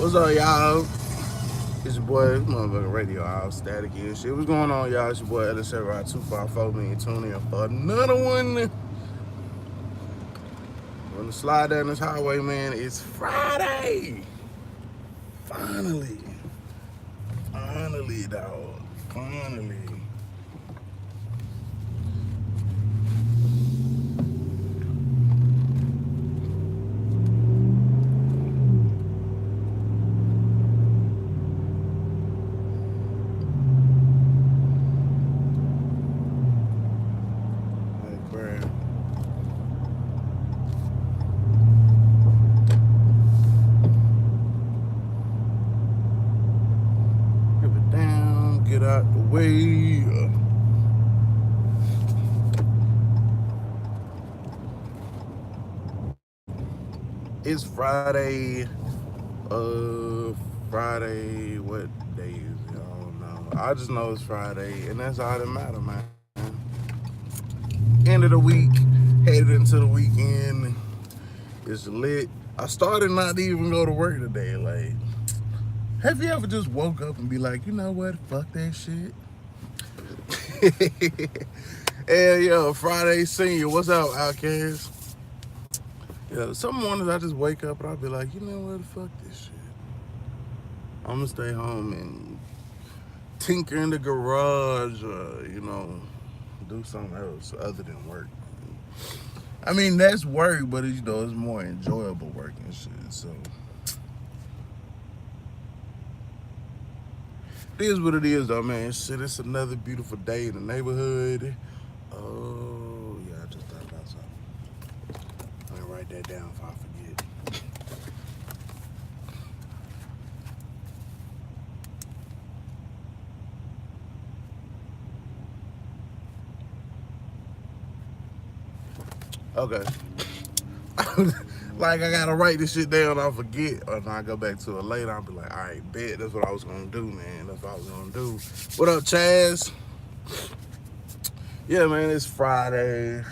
What's up, y'all? It's your boy, motherfucking radio all static and shit. What's going on, y'all? It's your boy, Ellis Ride 254 million. Tune in for another one. When the slide down this highway, man, it's Friday. Finally. Finally, dog. Finally. Like, bruh. Give it down, get out the way. It's Friday. Friday. What day is it? I don't know. I just know it's Friday, and that's all that matters, man. End of the week, headed into the weekend. It's lit. I started not to even go to work today. Like, have you ever just woke up and be like, you know what? Fuck that shit. And yo, Friday senior, what's up, Outcast? Yeah, some mornings I just wake up and I'll be like, you know what? Fuck this shit. I'm gonna stay home and tinker in the garage, or do something else other than work. I mean, that's work, but it's more enjoyable work and shit. So it is what it is, though, man. Shit, it's another beautiful day in the neighborhood. Oh yeah, I just thought about something. Let me write that down if I forget. Okay. Like, I gotta write this shit down, I forget, or I go back to it later. I'll be like, all right, bet, that's what I was gonna do, man. That's what I was gonna do. What up, Chaz? Yeah, man, it's Friday.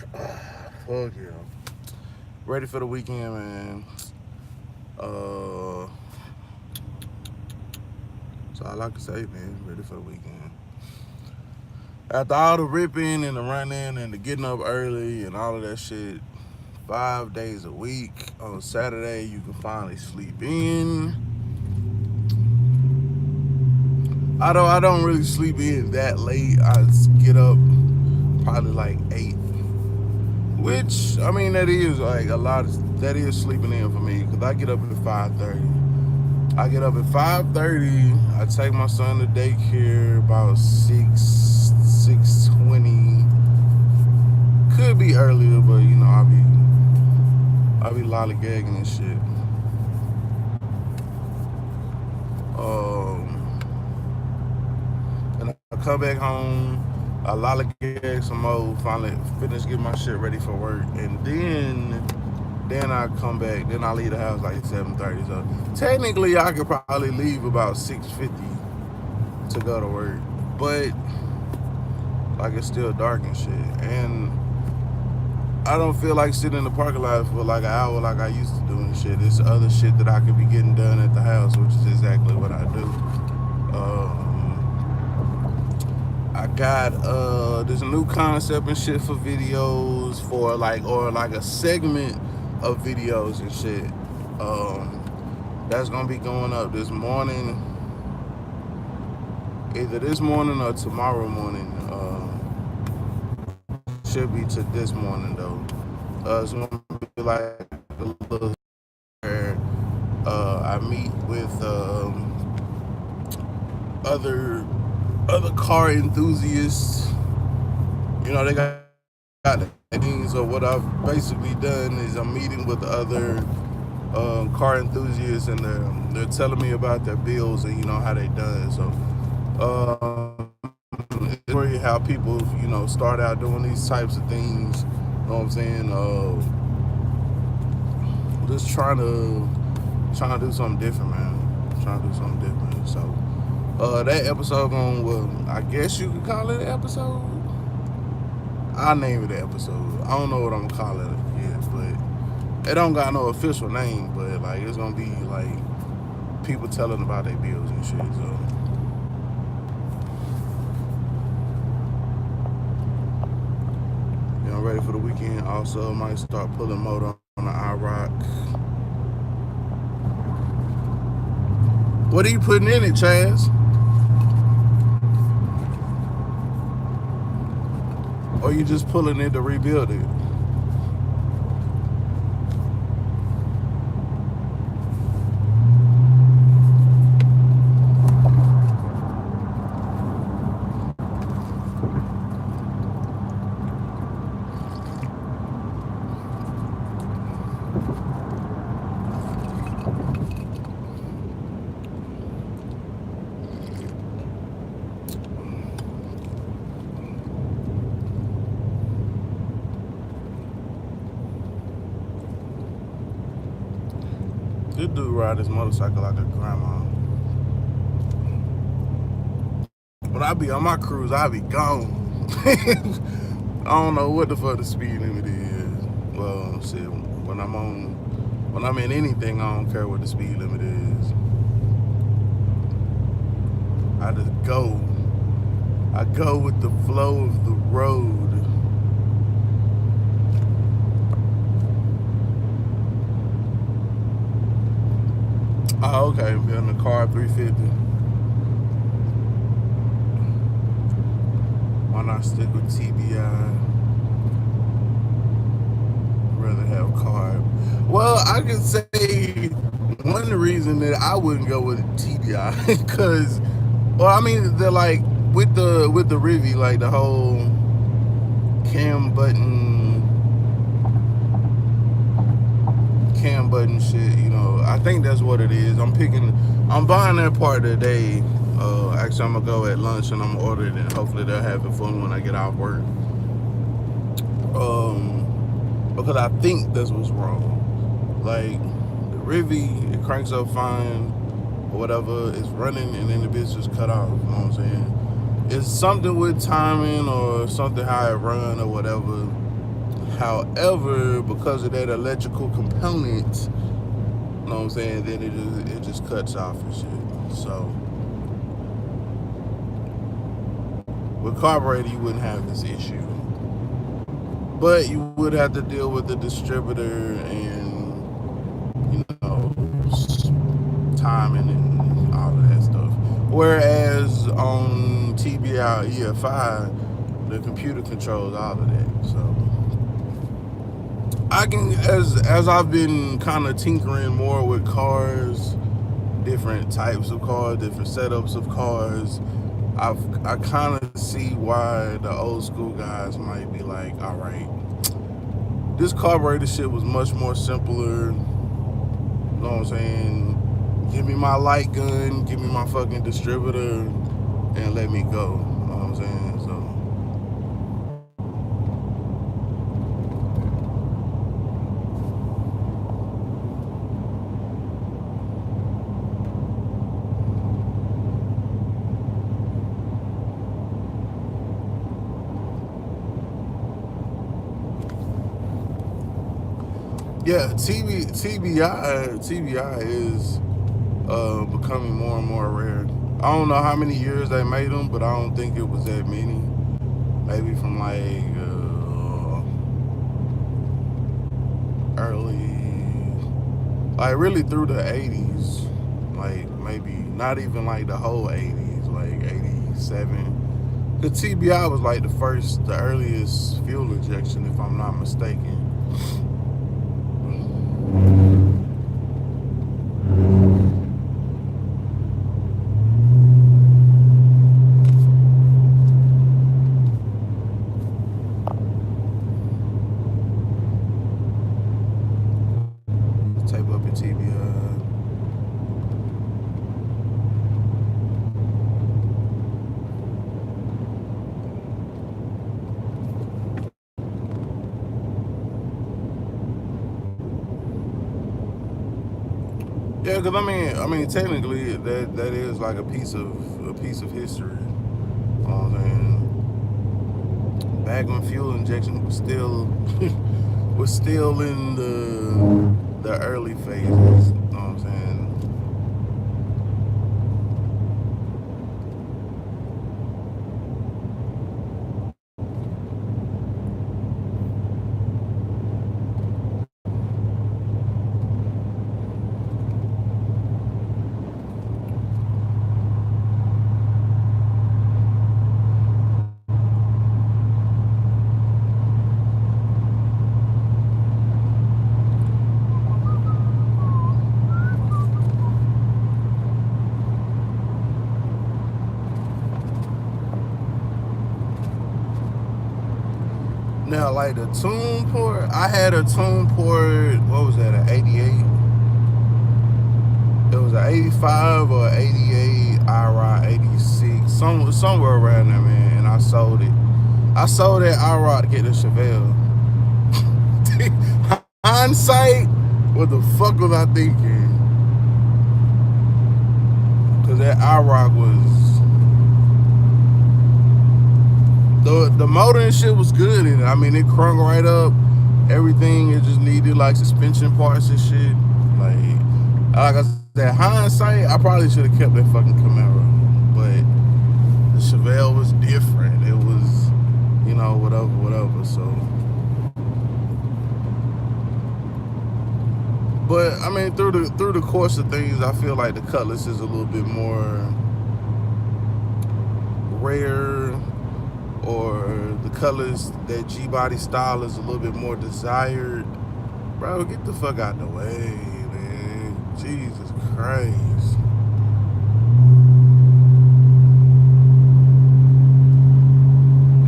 Fuck yeah. Ready for the weekend, man. That's all I can say, man. Ready for the weekend. After all the ripping and the running and the getting up early and all of that shit, 5 days a week. On Saturday, you can finally sleep in. Although I don't really sleep in that late, I get up probably like 8. Which, I mean, that is like a lot that is sleeping in for me, because I get up at 5:30. I get up at 5:30. I take my son to daycare about 6:20. Could be earlier, but I'll be lollygagging and shit. And I come back home, I lollygag some more, finally finish getting my shit ready for work, and then I come back, then I leave the house like 7:30. So technically I could probably leave about 6:50 to go to work. But like, it's still dark and shit. And I don't feel like sitting in the parking lot for like an hour like I used to do and shit. It's other shit that I could be getting done at the house, which is exactly what I do. I got there's a new concept and shit for videos, for like a segment of videos and shit. That's gonna be going up this morning, either this morning or tomorrow morning. Should be to this morning though. It's gonna be like a little where I meet with other car enthusiasts. They got things. So what I've basically done is I'm meeting with other car enthusiasts, and they're telling me about their bills and how they done. So it's really how people start out doing these types of things. You know what I'm saying? Just trying to do something different, man. Trying to do something different. So that episode I guess you could call it an episode. I'll name it an episode. I don't know what I'm gonna call it yet, but it don't got no official name. But like, it's gonna be like people telling about their bills and shit. So I'm ready for the weekend. Also, might start pulling motor on the iRock. What are you putting in it, Chaz? Or you just pulling it to rebuild it? This dude ride his motorcycle like a grandma. When I be on my cruise, I be gone. I don't know what the fuck the speed limit is. Well, shit, when I'm in anything, I don't care what the speed limit is. I just go. I go with the flow of the road. Oh, okay, building a car 350. Why not stick with TBI? Rather have carb. Well, I can say one reason that I wouldn't go with TBI because, well, I mean, they're like with the Rivi, like the whole cam button shit. You know, I think that's what it is. I'm buying that part today. Actually, I'm gonna go at lunch and I'm gonna order it, and hopefully they'll have it for me when I get off work. Because I think that's what's wrong. Like the Rivi, it cranks up fine or whatever, it's running and then the bitch just cut off. You know what I'm saying? It's something with timing or something how it run or whatever. However, because of that electrical component, you know what I'm saying, then it just cuts off and shit. So with carburetor, you wouldn't have this issue. But you would have to deal with the distributor and, you know, timing and all of that stuff. Whereas on TBI EFI, the computer controls all of that. So I can, as I've been kind of tinkering more with cars, different types of cars, different setups of cars, I kind of see why the old school guys might be like, all right, this carburetor shit was much more simpler. You know what I'm saying? Give me my light gun, give me my fucking distributor, and let me go. You know what I'm saying? So yeah, TBI is becoming more and more rare. I don't know how many years they made them, but I don't think it was that many. Maybe from like early, like really through the 80s, like maybe not even like the whole 80s, like 87. The TBI was like the earliest fuel injection, if I'm not mistaken. Tape up your TBI. Yeah, because I mean, technically that is like a piece of history. You know what I'm saying? Back when fuel injection was still in the early phases. You know what I'm saying? Yeah, like the tune port. I had a tune port. What was that? An 88. It was an 85 or 88 IROC 86, somewhere around there, man. And I sold it. I sold that IROC to get the Chevelle. Hindsight, what the fuck was I thinking? Cause that IROC was the motor and shit was good in it. I mean, it crunk right up. Everything, it just needed like suspension parts and shit. Like I said, hindsight, I probably should have kept that fucking Camaro. But the Chevelle was different. It was, you know, whatever. So, but I mean, through the course of things, I feel like the Cutlass is a little bit more rare, or the Cutlass, that G-body style is a little bit more desired. Bro, get the fuck out the way, man. Jesus Christ.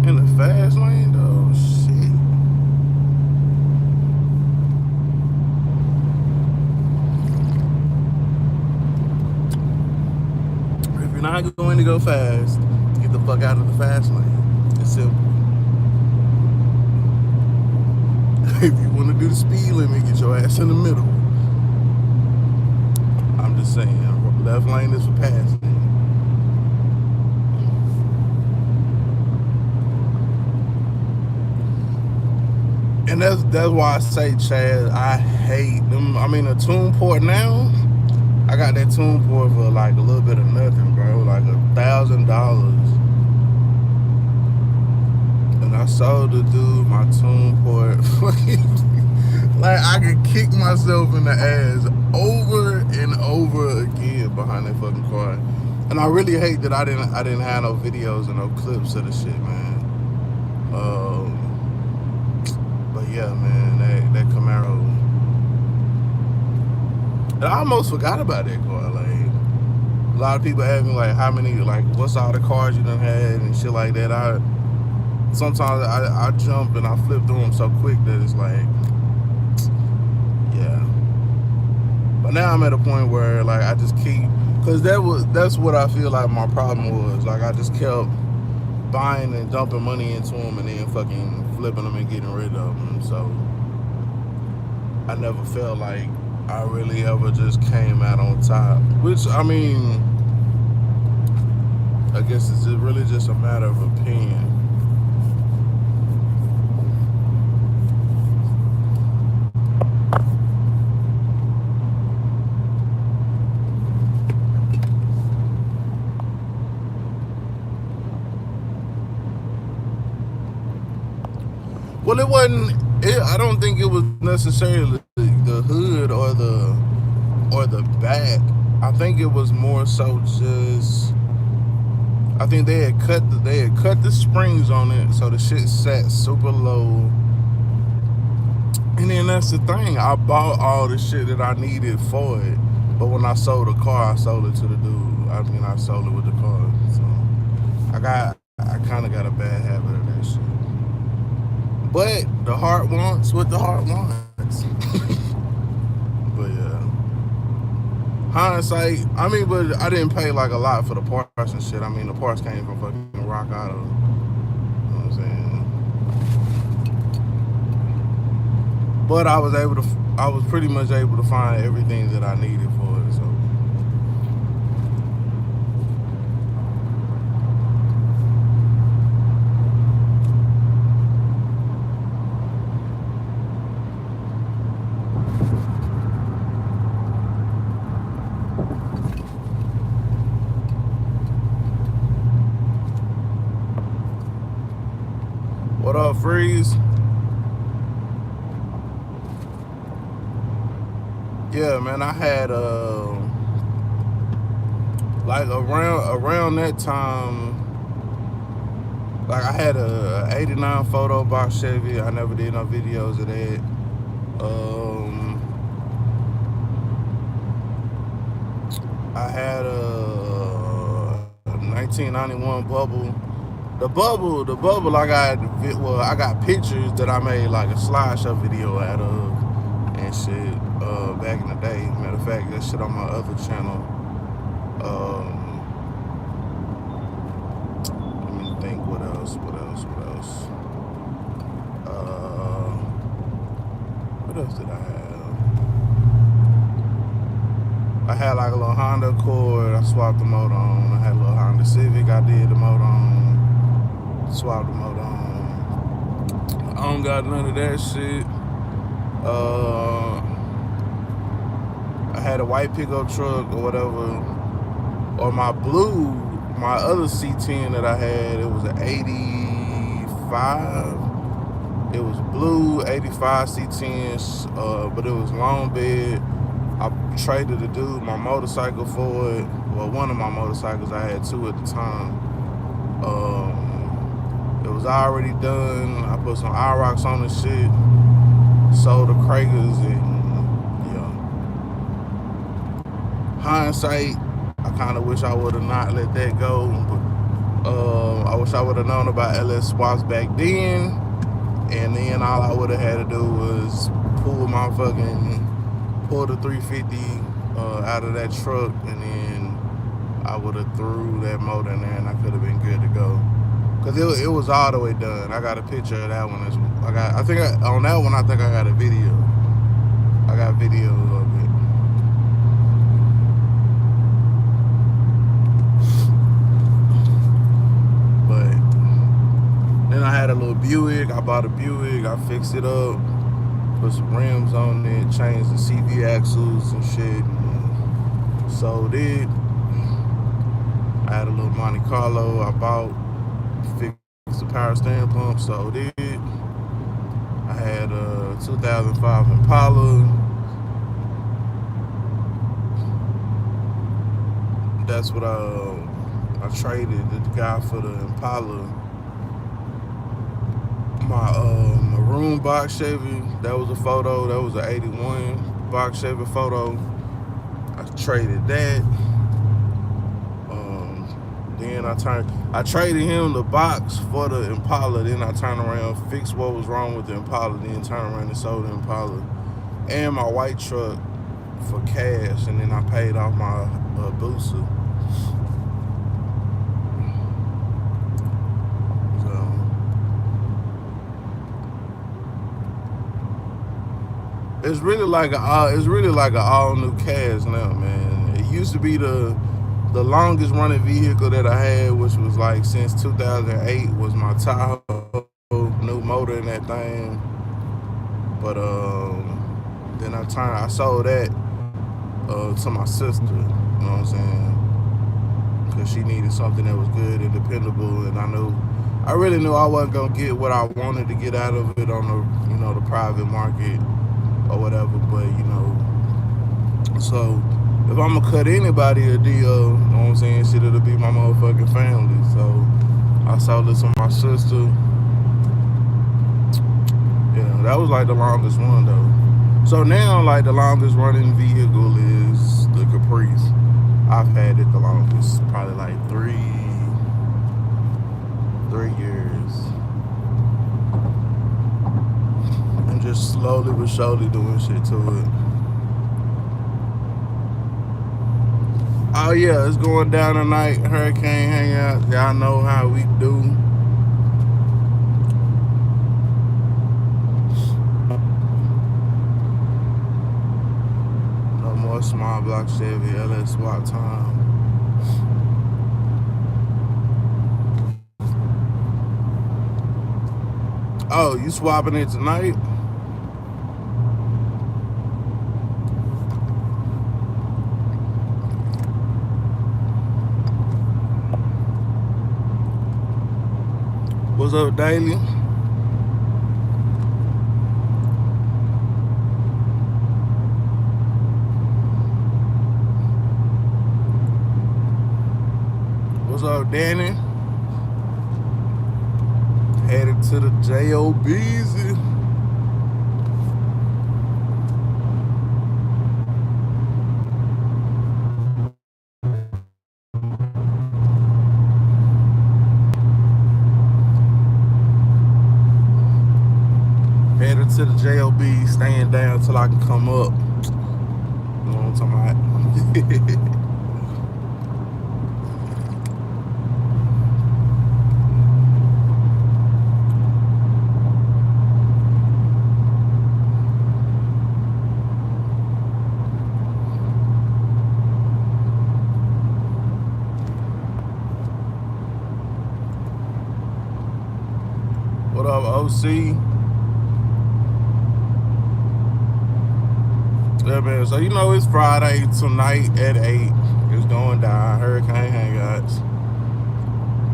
In the fast lane, though, shit. If you're not going to go fast, get the fuck out of the fast lane. It's simple. If you want to do the speed limit, get your ass in the middle. I'm just saying, left lane is for passing. And that's why I say, Chad, I hate them. I mean, a tune port now, I got that tune port for like a little bit of nothing, bro. Like $1,000. And I sold the dude my tune port. Like, I could kick myself in the ass over and over again behind that fucking car. And I really hate that I didn't have no videos and no clips of the shit, man. But yeah, man, that Camaro. And I almost forgot about that car. Like, a lot of people ask me, like, how many, like, what's all the cars you done had and shit like that. Sometimes I jump and I flip through them so quick that it's like, yeah. But now I'm at a point where, like, I just keep, cause that's what I feel like my problem was. Like, I just kept buying and dumping money into them and then fucking flipping them and getting rid of them. So I never felt like I really ever just came out on top. Which, I mean, I guess it's really just a matter of opinion. Well, it wasn't. I don't think it was necessarily the hood or the back. I think it was more so just. I think they had cut the springs on it, so the shit sat super low. And then that's the thing. I bought all the shit that I needed for it, but when I sold the car, I sold it to the dude. I mean, I sold it with the car. So I kind of got a bad habit of that shit. But the heart wants what the heart wants. But yeah. Hindsight, I mean, but I didn't pay like a lot for the parts and shit. I mean, the parts came from fucking Rock Auto. You know what I'm saying? But I was pretty much able to find everything that I needed for it, so. What up, Freeze? Yeah, man, I had like around that time, like I had a '89 photo box Chevy. I never did no videos of that. I had a 1991 Bubble. The bubble, I got, well, I got pictures that I made like a slideshow video out of and shit. Back in the day. Matter of fact, that shit on my other channel. Let me think. What else? What else? What else? What else did I have? I had like a little Honda Accord. I swapped the motor on. I had a little Honda Civic. I did the motor on. Swapped the motor on. I don't got none of that shit. I had a white pickup truck or whatever. Or my blue, my other C10 that I had, it was an 85. It was blue 85 C10s, but it was long bed. I traded a dude my motorcycle for it. Well, one of my motorcycles, I had two at the time. It was already done. I put some IROX on the shit, sold the Kragers, and yeah. Hindsight, I kind of wish I would have not let that go. But I wish I would have known about LS swaps back then. And then all I would have had to do was pull the 350 out of that truck, and then I would have threw that motor in there, and I could have been good to go. Cause it was all the way done. I got a picture of that one. On that one, I think I got a video. I got video of it. But then I had a little Buick. I bought a Buick. I fixed it up, put some rims on it, changed the CV axles and shit, and sold it. I had a little Monte Carlo. I bought, fixed the power steering pump, sold it. I had a 2005 Impala. That's what I traded the guy for the Impala. My maroon box Chevy, that was a photo. That was an 81 box Chevy photo. I traded that. Then I traded him the box for the Impala. Then I turned around, fixed what was wrong with the Impala. Then turned around and sold the Impala and my white truck for cash. And then I paid off my Booster. It's really like an all new Cas now, man. It used to be the longest running vehicle that I had, which was like since 2008, was my Tahoe. New motor in that thing. But then I sold that to my sister. You know what I'm saying? Because she needed something that was good and dependable, and I really knew I wasn't gonna get what I wanted to get out of it on the the private market or whatever, but so if I'm gonna cut anybody a deal, you know what I'm saying, shit, it'll be my motherfucking family. So I sold this to my sister. Yeah, that was like the longest one though. So now, like, the longest running vehicle is the Caprice. I've had it the longest, probably like 3 years. And just slowly but surely doing shit to it. Oh yeah, it's going down tonight. Hurricane hangout. Y'all know how we do. No more small block Chevy LS swap time. Oh, you swapping it tonight? What's up, Daily? What's up, Danny? Headed to the J.O.B.Z. to the JOB, staying down till I can come up. You know what I'm talking about? What up, OC? Yeah, man. So you know it's Friday tonight at 8. It's going down. Hurricane Hangouts.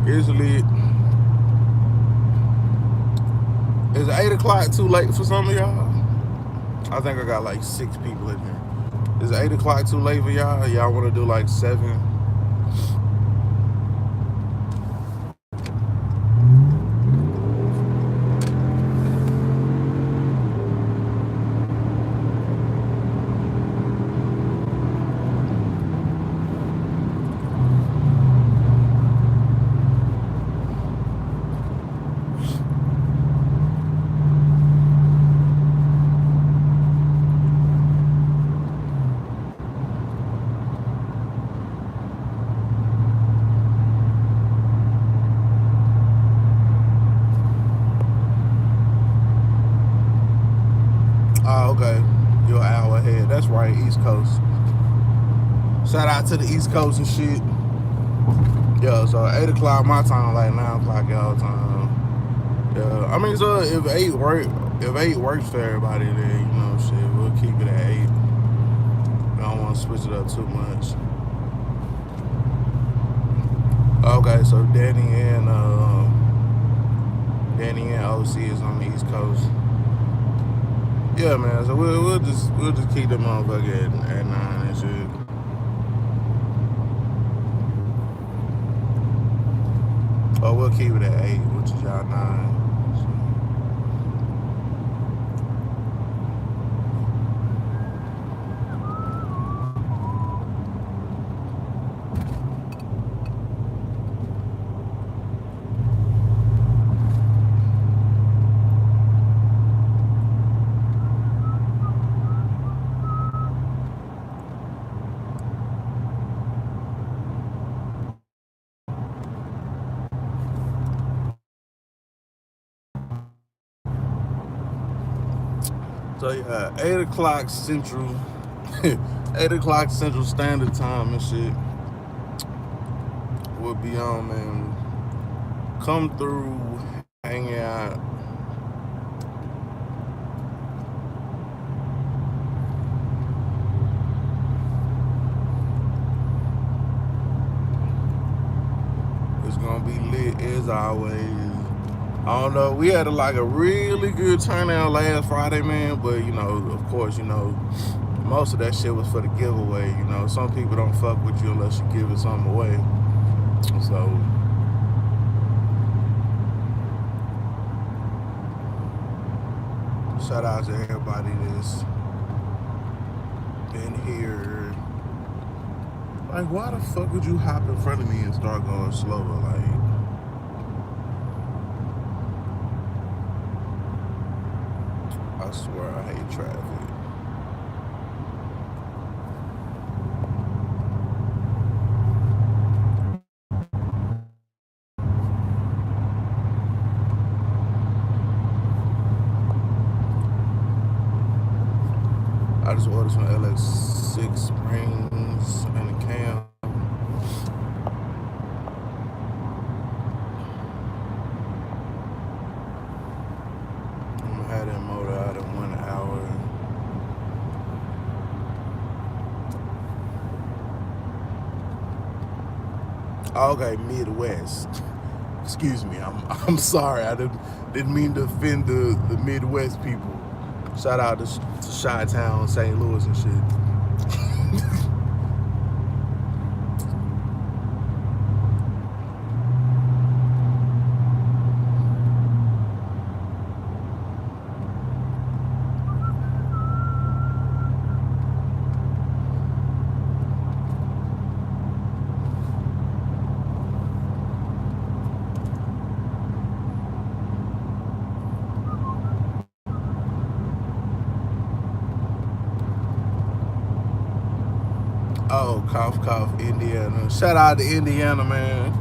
It's lit. Is 8 o'clock too late for some of y'all? I think I got like 6 people in here. Is 8 o'clock too late for y'all? Y'all want to do like 7? Oh, okay. You're an hour ahead. That's right, East Coast. Shout out to the East Coast and shit. Yeah, so 8 o'clock my time, like 9 o'clock y'all time. Yeah, I mean, so if 8 works for everybody, then you know, shit, we'll keep it at 8. I don't want to switch it up too much. Okay, so Danny and OC is on the East Coast. Yeah, man. So we'll just keep the motherfucker at 9 and shit. Or we'll keep it at 8, which is y'all 9. So yeah, 8 o'clock Central, 8 o'clock Central Standard Time and shit will be on, man. Come through, hang out. It's gonna be lit as always. I don't know. We had a really good turnout last Friday, man. But you know, of course, you know, most of that shit was for the giveaway. You know, some people don't fuck with you unless you give it something away. So, shout out to everybody that's been here. Like, why the fuck would you hop in front of me and start going slower? Like, I swear I hate traffic. I just ordered some LX6 springs and a cam. I'm gonna have that motor out in 1 hour. Okay, Midwest. Excuse me. I'm sorry. I didn't mean to offend the Midwest people. Shout out to Chi-Town, St. Louis and shit. Oh, cough, cough, Indiana. Shout out to Indiana, man.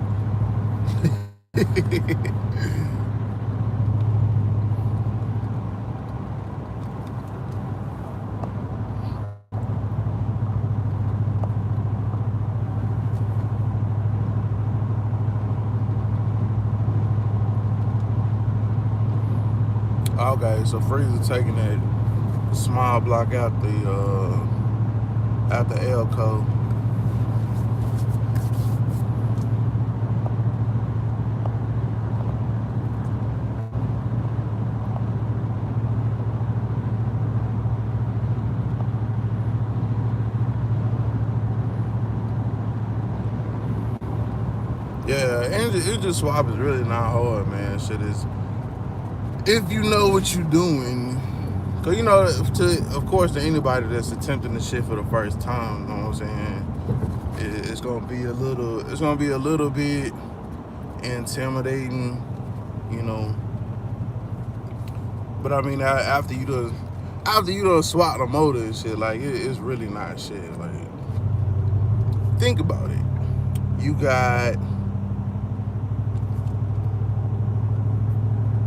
Okay, so Freezer taking that small block out the Elko. Yeah, and it just swap is really not hard, man. Shit is if you know what you're doing. Cause you know, of course, to anybody that's attempting the shit for the first time, you know what I'm saying? It's gonna be a little bit intimidating, you know. But I mean, after you done swap the motor and shit, like it's really not shit. Like, think about it. You got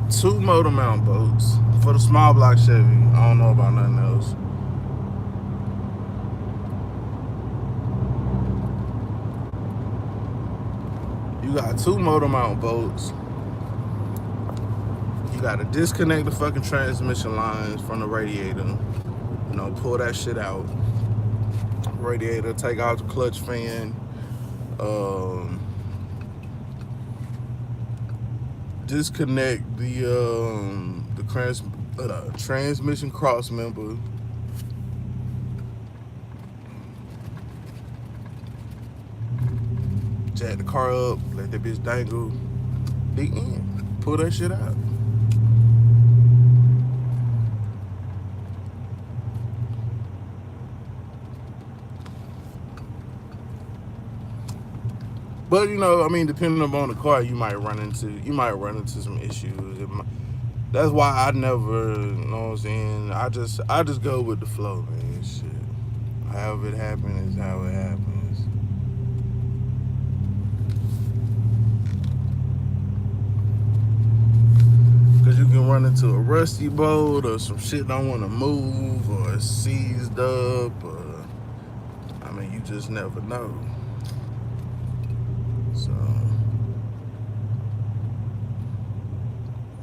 two motor mount bolts for the small block Chevy. I don't know about nothing else. You got two motor mount bolts. You got to disconnect the fucking transmission lines from the radiator. You know, pull that shit out. Radiator, take out the clutch fan. Um, Disconnect the transmission cross member. Jack the car up, let that bitch dangle. The end. Pull that shit out. But you know, I mean, depending upon the car, you might run into some issues. That's why I never, you know what I'm saying. I just go with the flow, man. Shit, however it happens is how it happens. Cause you can run into a rusty bolt or some shit don't want to move or it's seized up or I mean, you just never know. So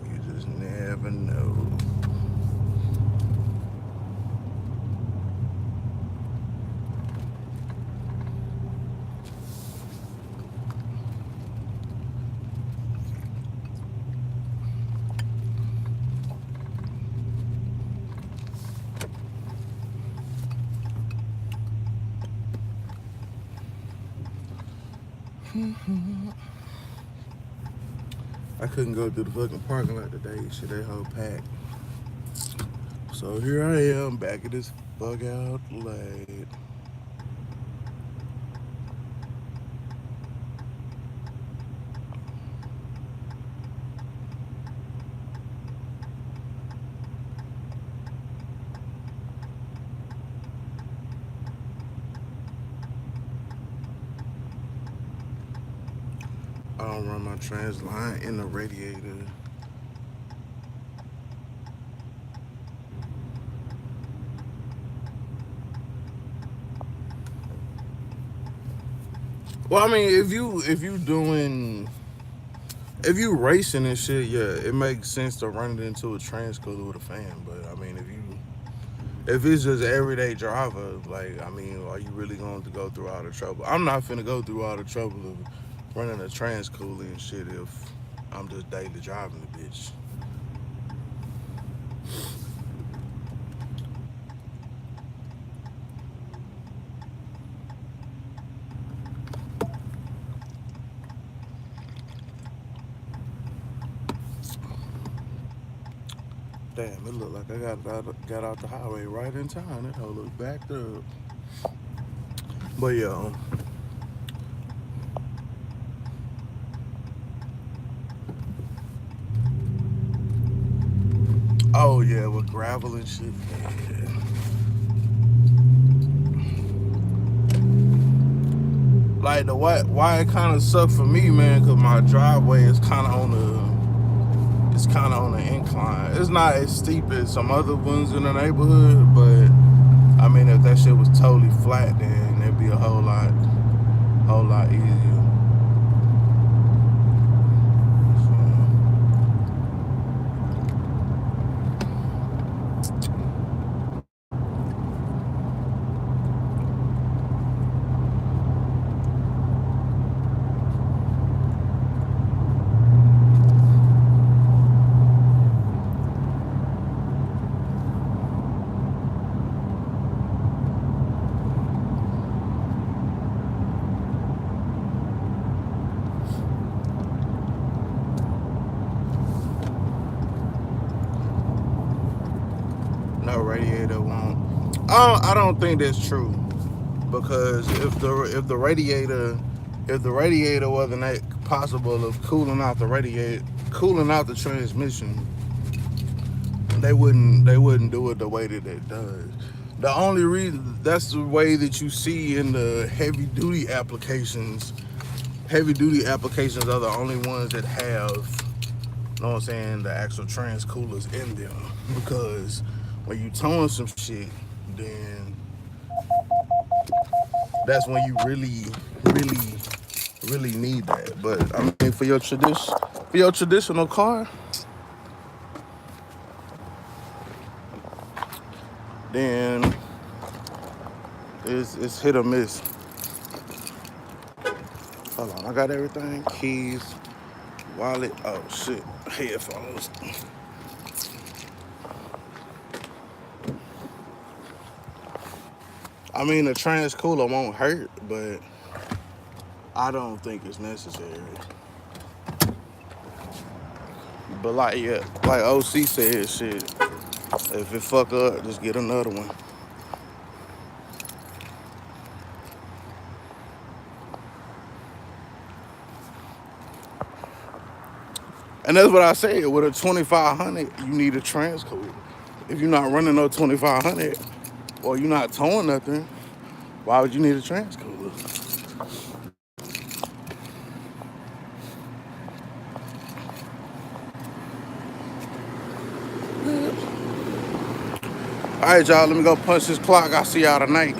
you just never know. I couldn't go through the fucking parking lot today. Shit, they whole packed. So here I am back at this bug out late. I don't run my trans line in the radiator. Well, I mean, if you racing and shit, yeah, it makes sense to run it into a trans cooler with a fan. But I mean, if it's just everyday driver, like I mean, are you really going to go through all the trouble? I'm not finna go through all the trouble of running a trans cooler and shit if I'm just daily driving the bitch. Damn, it looked like I got out the highway right in time. That whole look backed up. But yeah. Oh yeah, with gravel and shit. Yeah. like the why it kind of sucked for me, man, because my driveway is kind of on the incline. It's not as steep as some other ones in the neighborhood, but I mean, if that shit was totally flat, then it'd be a whole lot easier. No radiator won't. I don't think that's true because if the radiator wasn't possible of cooling out the transmission, they wouldn't do it the way that it does. The only reason that's the way that you see in the heavy duty applications. Heavy duty applications are the only ones that have, you know what I'm saying, the actual trans coolers in them. Because when you towing some shit, then that's when you really, really need that. But I mean, for your traditional car, then it's hit or miss. Hold on, I got everything: keys, wallet. Oh shit, headphones. I mean, the trans cooler won't hurt, but I don't think it's necessary. But like, yeah, like OC said, shit. If it fuck up, just get another one. And that's what I said. With a 2500, you need a trans cooler. If you're not running no 2500 or you're not towing nothing, why would you need a trans cooler? All right, y'all, let me go punch this clock. I'll see y'all tonight.